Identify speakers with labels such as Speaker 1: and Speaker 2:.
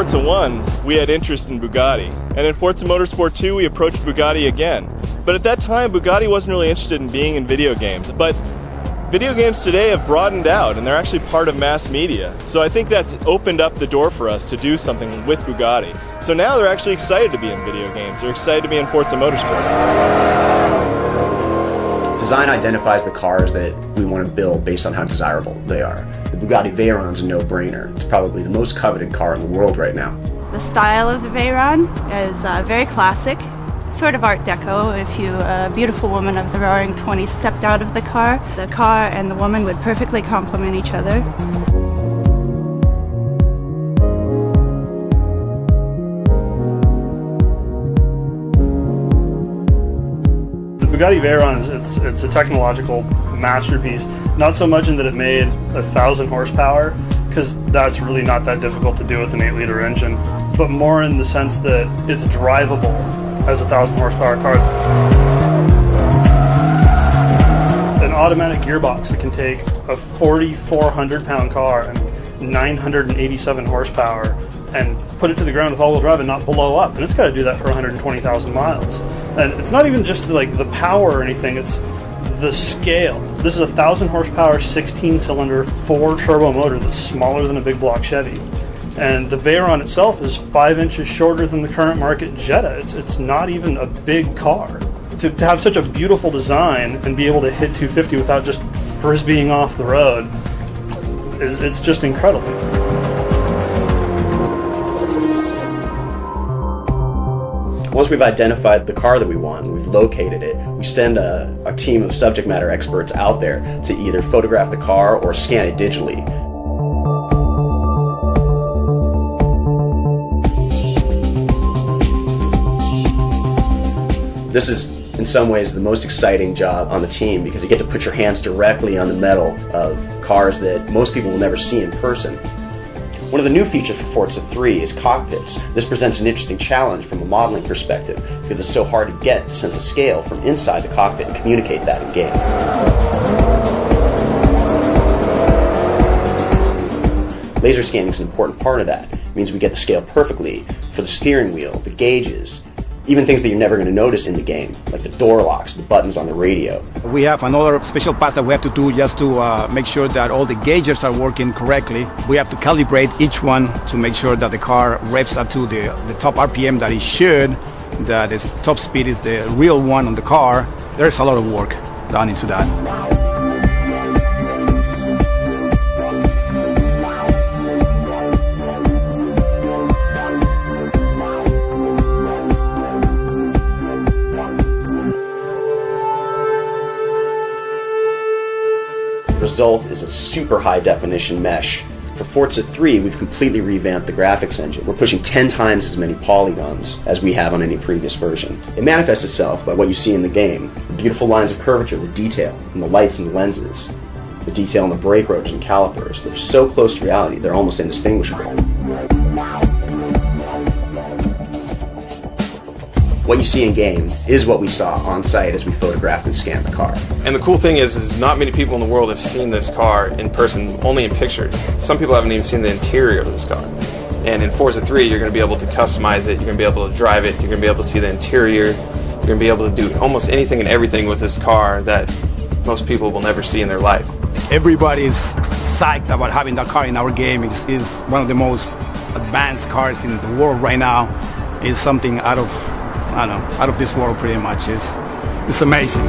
Speaker 1: Forza 1, we had interest in Bugatti. And in Forza Motorsport 2, we approached Bugatti again. But at that time, Bugatti wasn't really interested in being in video games. But video games today have broadened out, and they're actually part of mass media. So I think that's opened up the door for us to do something with Bugatti. So now they're actually excited to be in video games. They're excited to be in Forza Motorsport.
Speaker 2: Design identifies the cars that we want to build based on how desirable they are. The Bugatti Veyron's a no-brainer. It's probably the most coveted car in the world right now.
Speaker 3: The style of the Veyron is very classic, sort of Art Deco. If a beautiful woman of the Roaring '20s stepped out of the car and the woman would perfectly complement each other.
Speaker 4: Bugatti Veyron, it's a technological masterpiece. Not so much in that it made 1,000 horsepower, because that's really not that difficult to do with an 8-liter engine, but more in the sense that it's drivable as a 1,000 horsepower car. An automatic gearbox that can take a 4,400 pound car and 987 horsepower and put it to the ground with all-wheel drive and not blow up, and it's got to do that for 120,000 miles. And it's not even just like the power or anything, it's the scale. This is a 1,000 horsepower 16-cylinder 4-turbo motor that's smaller than a big block Chevy, and the Veyron itself is 5 inches shorter than the current market Jetta. It's not even a big car. To have such a beautiful design and be able to hit 250 without just frisbeeing off the road it's just incredible.
Speaker 2: Once we've identified the car that we want, we've located it, we send a team of subject matter experts out there to either photograph the car or scan it digitally. This is, in some ways, the most exciting job on the team, because you get to put your hands directly on the metal of cars that most people will never see in person. One of the new features for Forza 3 is cockpits. This presents an interesting challenge from a modeling perspective, because it's so hard to get the sense of scale from inside the cockpit and communicate that in game. Laser scanning is an important part of that. It means we get the scale perfectly for the steering wheel, the gauges, even things that you're never going to notice in the game, like the door locks, the buttons on the radio.
Speaker 5: We have another special pass that we have to do just to make sure that all the gauges are working correctly. We have to calibrate each one to make sure that the car revs up to the top RPM that it should, that its top speed is the real one on the car. There's a lot of work done into that.
Speaker 2: The result is a super high definition mesh. For Forza 3, we've completely revamped the graphics engine. We're pushing 10 times as many polygons as we have on any previous version. It manifests itself by what you see in the game. The beautiful lines of curvature, the detail, and the lights and lenses. The detail in the brake rotors and calipers. They're so close to reality, they're almost indistinguishable. What you see in game is what we saw on site as we photographed and scanned the car.
Speaker 6: And the cool thing is not many people in the world have seen this car in person, only in pictures. Some people haven't even seen the interior of this car. And in Forza 3, you're going to be able to customize it, you're going to be able to drive it, you're going to be able to see the interior, you're going to be able to do almost anything and everything with this car that most people will never see in their life.
Speaker 5: Everybody's psyched about having that car in our game. It's one of the most advanced cars in the world right now. It's something out of this world pretty much. It's amazing.